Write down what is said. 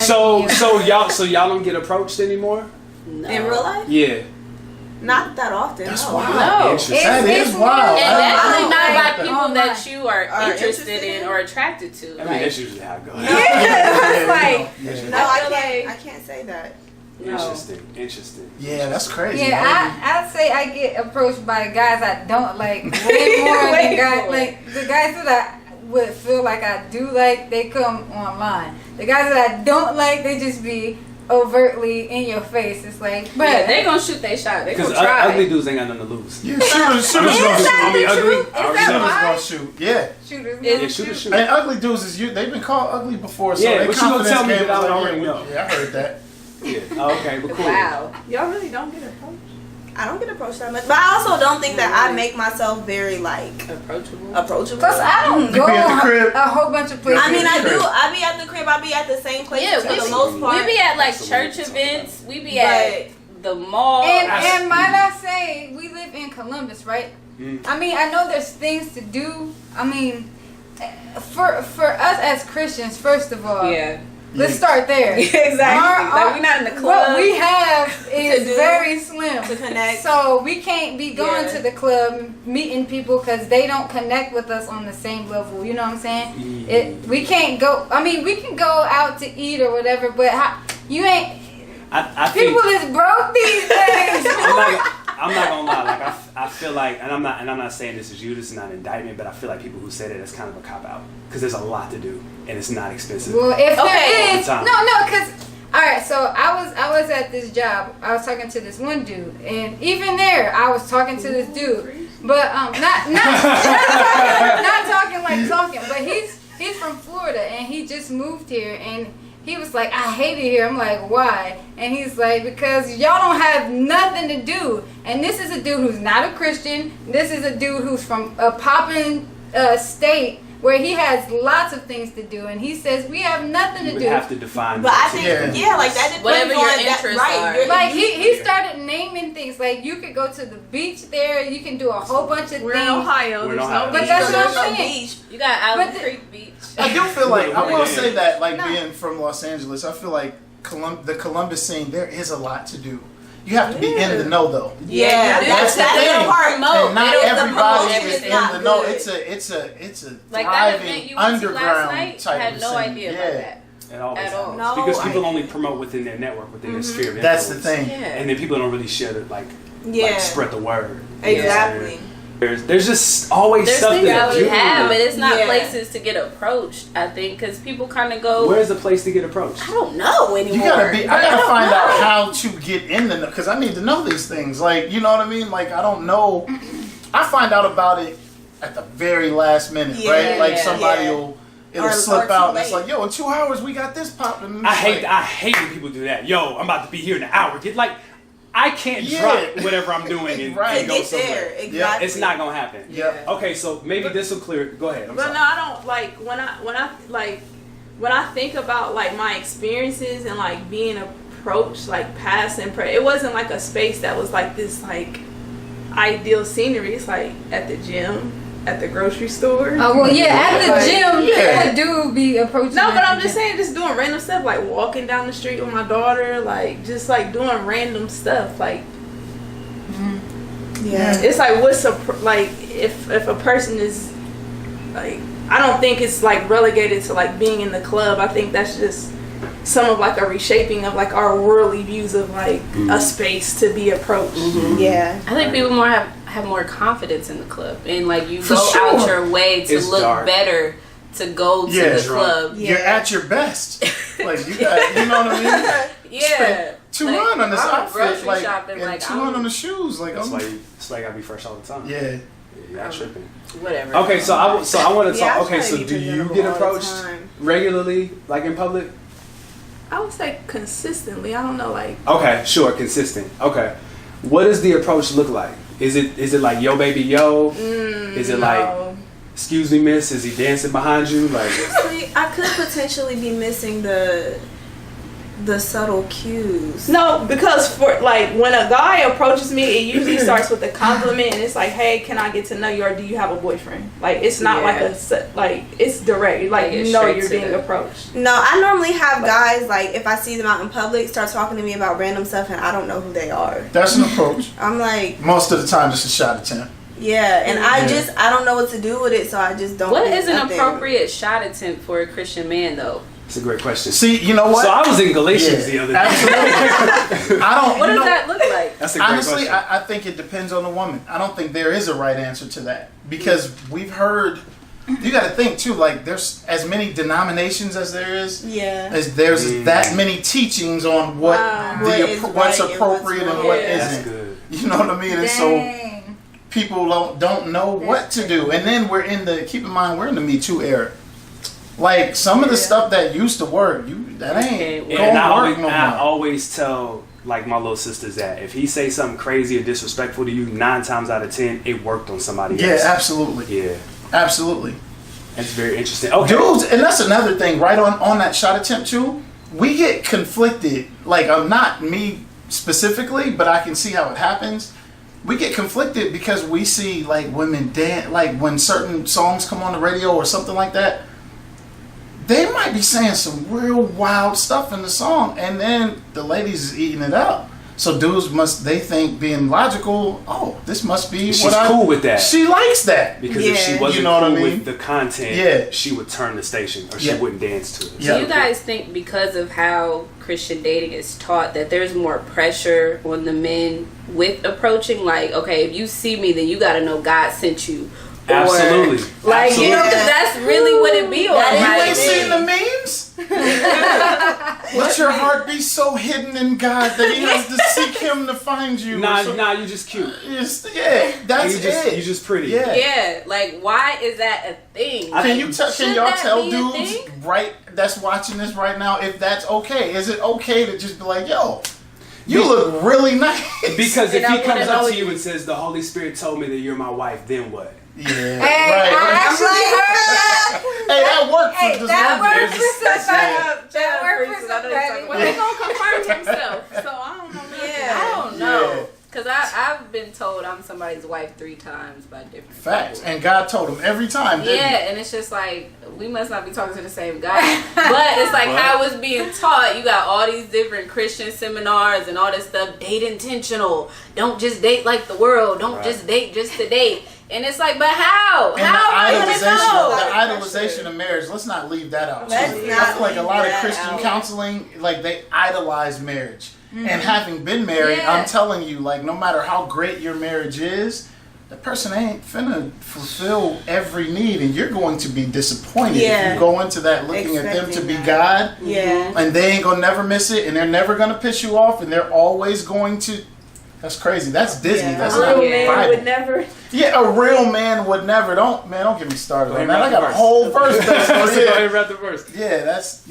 So y'all don't get approached anymore? No. In real life? Yeah. Not that often. That's no. wild. No. That is wild. And that's really not like, by people that you are interested in or attracted to. I mean, that's usually how it goes. I can't say that. Interesting. Yeah, that's crazy. Yeah, I'd say I get approached by the guys I don't like way more than guys like the guys that I would feel like I do like. They come online. The guys that I don't like, they just be overtly in your face. It's like, but yeah, they gonna shoot their shot. They gonna Because try. ugly dudes ain't got nothing to lose. Yeah, shooters gonna shoot. Shooters gonna shoot. Yeah. Shooters. And ugly dudes is they've been called ugly before, so yeah, their but you gonna confidence tell me game that I is already know. Yeah, I heard that. Yeah. Oh, okay, but cool. Wow. Y'all really don't get approached? I don't get approached that much, but I also don't think that I make myself very approachable. Plus, I don't go at the crib. a whole bunch of places. I mean, I do. I be at the crib. I be at the same place for the most part. We be at like church events. We be at the mall. And might I say, we live in Columbus, right? I mean, I know there's things to do. I mean, for us as Christians, first of all, let's start there. Exactly. Like we're not in the club. What we have is very slim to connect. So we can't be going to the club, meeting people because they don't connect with us on the same level. You know what I'm saying? We can't go. I mean, we can go out to eat or whatever, but you ain't. I people think, is broke these days. I'm not gonna lie. Like I feel like, and I'm not saying this is you. This is not an indictment, but I feel like people who say that it's kind of a cop out because there's a lot to do and it's not expensive. Well, if there is, no, because all right. So I was at this job. I was talking to this one dude, and even there, I was talking to this dude, but not talking, but he's from Florida and he just moved here and. He was like, I hate it here. I'm like, why? And he's like, because y'all don't have nothing to do. And this is a dude who's not a Christian. This is a dude who's from a poppin' state where he has lots of things to do. And he says, we have nothing to do. You have to define. But I think, like that depends whatever your on interests are. Like he started naming things. Like you could go to the beach there. You can do a whole bunch of things. We're in Ohio. There's no But beach. that's what There's I'm no saying. beach. You got Allen Creek Beach. I do feel like, I will say that, like being from Los Angeles, I feel like the Columbus scene, there is a lot to do. You have to be in the know, though. Yeah, that's the thing. And not everybody is in the know. It's a like that thriving event you went to last underground night. type I had of no scene. idea about that. It always At all. happens. Because people only promote within their network, within their sphere of That's influence. the thing. And then people don't really share it, like spread the word. Exactly. There's just always There's stuff things to we do. have, but it's not places to get approached. I think because people kind of go. Where's the place to get approached? I don't know anymore. You gotta be. I gotta find out how to get in the know because I need to know these things. Like you know what I mean? Like I don't know. I find out about it at the very last minute, right? Like somebody it'll slip out and it's like, yo, in 2 hours we got this popping. I hate when people do that. Yo, I'm about to be here in an hour. I can't drop whatever I'm doing and go somewhere. Exactly. It's not gonna happen. Okay, so maybe this will clear. Go ahead. But no, I don't like when I think about like my experiences and like being approached like past and present. It wasn't like a space that was like this like ideal scenery. It's like at the gym, at the grocery store. Oh well, at the gym, that dude be approaching. No, but I'm just saying, just doing random stuff like walking down the street with my daughter, like just like doing random stuff, like. It's like like if a person is like I don't think it's like relegated to like being in the club. I think that's just some of like a reshaping of like our worldly views of like a space to be approached. I think people have more confidence in the club and like you go out your way to look better to go to the club. You're at your best. Like you got, you know what I mean? Spent $200 on this outfit, like and $200 on the shoes. Like that's why I gotta be fresh all the time. Yeah. You're not tripping. Whatever. Okay, so I want to talk. Okay, so do you get approached regularly, like in public? I would say consistently. I don't know, like. Okay, sure, consistent. Okay, what does the approach look like? Is it like yo baby yo? Is it like excuse me miss? Is he dancing behind you? Like I could potentially be missing the the subtle cues. No, because for like when a guy approaches me, it usually starts with a compliment, and it's like, "Hey, can I get to know you, or do you have a boyfriend?" Like it's not like it's direct. Like you know you're being approached. No, I normally have guys like if I see them out in public start talking to me about random stuff, and I don't know who they are. That's an approach. I'm like, most of the time, it's a shot attempt. Yeah, and I don't know what to do with it, so I just don't. What is an appropriate shot attempt for a Christian man, though? It's a great question. See, you know what? So I was in Galatians the other day. Absolutely. I don't. What does that look like? That's a great honestly, question. I think it depends on the woman. I don't think there is a right answer to that because we've heard. You got to think too. Like there's as many denominations as there is. Yeah. As there's that many teachings on what's appropriate and what isn't. That's good. You know what I mean? And so people don't know what to do. And then we're in the. Keep in mind, we're in the Me Too era. Like some of the stuff that used to work, that ain't going to work no more. I always tell like my little sisters that if he say something crazy or disrespectful to you, 9 times out of 10, it worked on somebody else. Yeah, absolutely. Yeah, absolutely. That's very interesting. Okay, dudes, and that's another thing. Right on that shot attempt too, we get conflicted. Like I'm not me specifically, but I can see how it happens. We get conflicted because we see like women dance, like when certain songs come on the radio or something like that. They might be saying some real wild stuff in the song, and then the ladies is eating it up. So dudes they think being logical, oh, this must be she's cool with that. She likes that. Because if she wasn't cool with the content, yeah, she would turn the station or she wouldn't dance to it. Do you guys think because of how Christian dating is taught that there's more pressure on the men with approaching? Like, okay, if you see me, then you got to know God sent you. Absolutely. Like, absolutely. you know, because that's really what it be on. You ain't seen the memes? Let your heart be so hidden in God that he has to seek him to find you. Nah, you just cute. That's it. You just pretty. Yeah, like why is that a thing? Can y'all tell dudes that's watching this right now if that's okay? Is it okay to just be like, yo, you look really nice? Because if he comes up to you and says, the Holy Spirit told me that you're my wife, then what? Yeah, hey, I actually heard that. Hey, that worked for this that woman. worked for somebody. That worked for somebody. Well, he's gonna confirm himself, so I don't know. I don't know. Because I've been told I'm somebody's wife 3 times by different facts. people. And God told him every time, didn't he? And it's just like, we must not be talking to the same guy. But it's like how it's being taught. You got all these different Christian seminars and all this stuff. Date intentional. Don't just date like the world. Don't just date just to date. And it's like, but how? And how am I gonna know? the idolization of marriage, let's not leave that out. Let's I not feel like a lot of leave Christian that out. counseling, like they idolize marriage. And having been married, I'm telling you, like no matter how great your marriage is, the person ain't finna fulfill every need, and you're going to be disappointed if you go into that looking at them to be God. Yeah. And they ain't gonna never miss it, and they're never gonna piss you off, and they're always going to. That's crazy. That's Disney. That's a not real man Bible. would never. Yeah, a real man would never. Don't get me started on that. I got a verse. whole verse. Go ahead, read the verse. Yeah, that's